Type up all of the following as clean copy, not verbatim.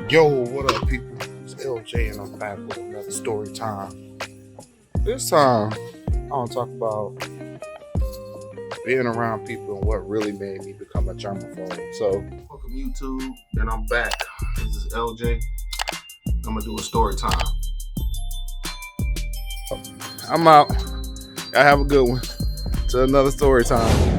Yo, what up, people? It's LJ, and I'm back with another story time. This time, I want to talk about being around people and what really made me become a germaphobe. So, welcome YouTube, and I'm back. This is LJ. I'm gonna do a story time. I'm out. I have a good one. To another story time.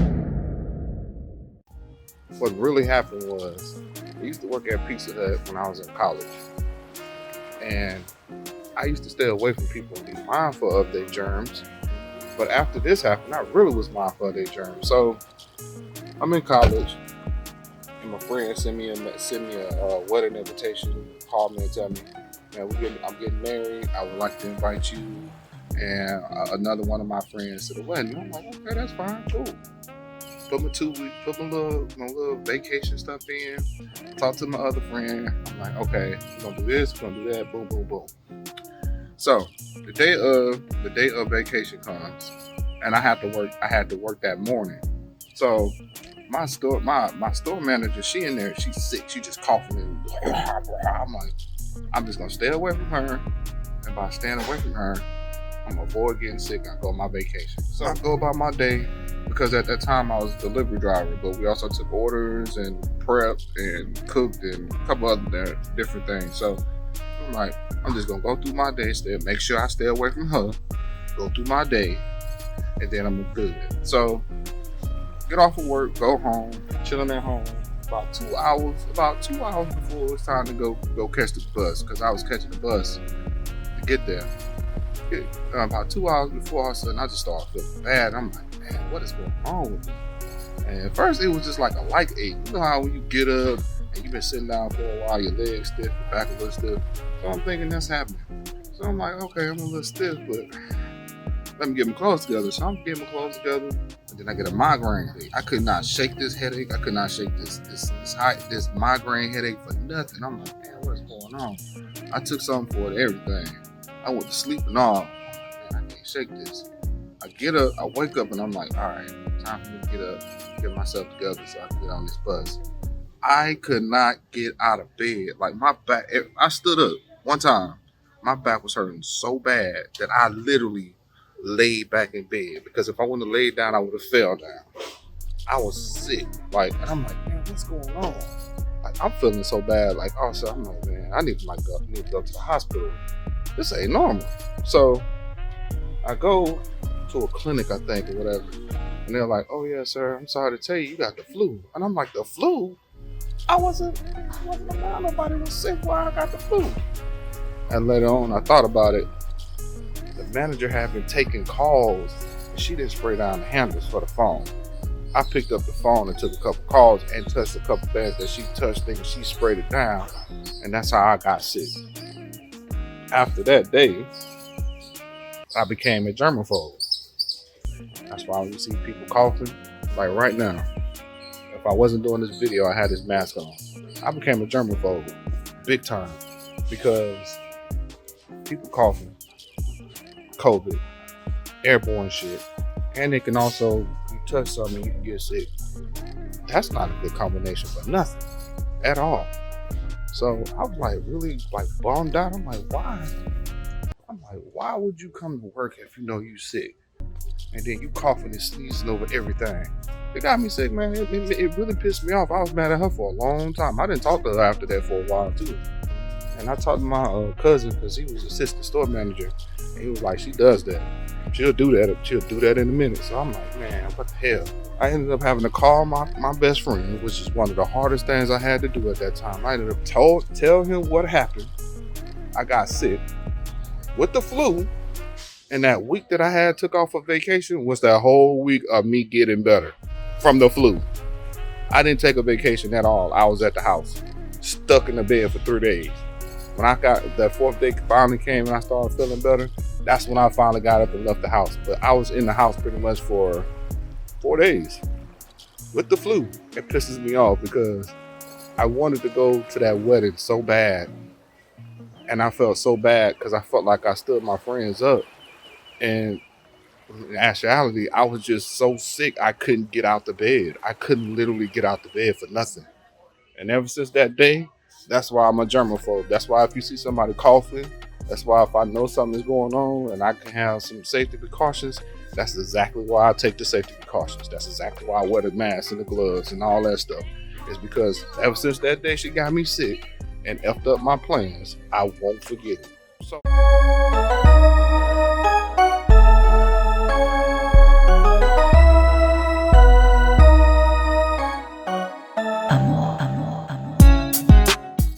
What really happened was, I used to work at Pizza Hut when I was in college, and I used to stay away from people and be mindful of their germs. But after this happened, I really was mindful of their germs. So I'm in college, and my friend sent me a wedding invitation, called me and tell me, man, I'm getting married. I would like to invite you and another one of my friends to the wedding. I'm like, okay, that's fine, cool. Put my little vacation stuff in. Talk to my other friend. I'm like, okay, we're gonna do this, we're gonna do that. Boom, boom, boom. So the day of vacation comes, and I had to work that morning. So my store manager, she in there, she's sick. She just coughing and I'm like, I'm just gonna stay away from her, and by staying away from her, I'm gonna avoid getting sick. I go on my vacation. So I go about my day, because at that time I was a delivery driver, but we also took orders and prepped and cooked and a couple other different things. So I'm like, I'm just gonna go through my day, make sure I stay away from her, go through my day, and then I'm good. So get off of work, go home, chilling at home about 2 hours before it's time to go catch the bus, because I was catching the bus to get there. About 2 hours before, all of a sudden I just started feeling bad. I'm like, man, what is going on with me? And at first it was just like a light ache. You know how when you get up and you've been sitting down for a while, your legs stiff, your back a little stiff. So I'm thinking that's happening. So I'm like, okay, I'm a little stiff, but let me get my clothes together. So I'm getting my clothes together, and then I get a migraine. I could not shake this headache. I could not shake this migraine headache for nothing. I'm like, man, what's going on? I took something for it, everything. I went to sleep and all. Man, I can't shake this. I get up, I wake up, and I'm like, all right, time for me to get up, get myself together so I can get on this bus. I could not get out of bed. Like my back, I stood up one time. My back was hurting so bad that I literally laid back in bed, because if I wouldn't have laid down, I would have fell down. I was sick. Like, and I'm like, man, what's going on? Like, I'm feeling so bad. Like, also, I'm like, man, I need to go to the hospital. This ain't normal. So I go to a clinic, I think, or whatever, and they're like, oh yeah, sir, I'm sorry to tell you, you got the flu. And I'm like, the flu? I wasn't around, nobody was sick. Why I got the flu? And later on, I thought about it. The manager had been taking calls, and she didn't spray down the handles for the phone. I picked up the phone and took a couple calls and touched a couple beds that she touched, thinking she sprayed it down, and that's how I got sick. After that day, I became a germaphobe. That's why when you see people coughing, like right now, if I wasn't doing this video, I had this mask on. I became a germaphobe, big time, because people coughing, COVID, airborne shit, and it can also, you touch something, you can get sick. That's not a good combination for nothing at all. So I was like really like bummed out. I'm like, why? Why would you come to work if you know you sick? And then you coughing and sneezing over everything. It got me sick, man. It really pissed me off. I was mad at her for a long time. I didn't talk to her after that for a while too. And I talked to my cousin, because he was assistant store manager, and he was like, she does that. She'll do that in a minute. So I'm like, man, what the hell? I ended up having to call my best friend, which is one of the hardest things I had to do at that time. I ended up tell him what happened. I got sick with the flu, and that week that I had took off for vacation was that whole week of me getting better from the flu. I didn't take a vacation at all. I was at the house, stuck in the bed for 3 days. When I got that fourth day finally came and I started feeling better, that's when I finally got up and left the house. But I was in the house pretty much for 4 days with the flu. It pisses me off because I wanted to go to that wedding so bad. And I felt so bad because I felt like I stood my friends up. And in actuality, I was just so sick, I couldn't get out the bed. I couldn't literally get out the bed for nothing. And ever since that day, That's why I'm a germaphobe. That's why if you see somebody coughing, that's why if I know something is going on and I can have some safety precautions, that's exactly why I take the safety precautions. That's exactly why I wear the mask and the gloves and all that stuff. It's because ever since that day she got me sick and effed up my plans, I won't forget it. So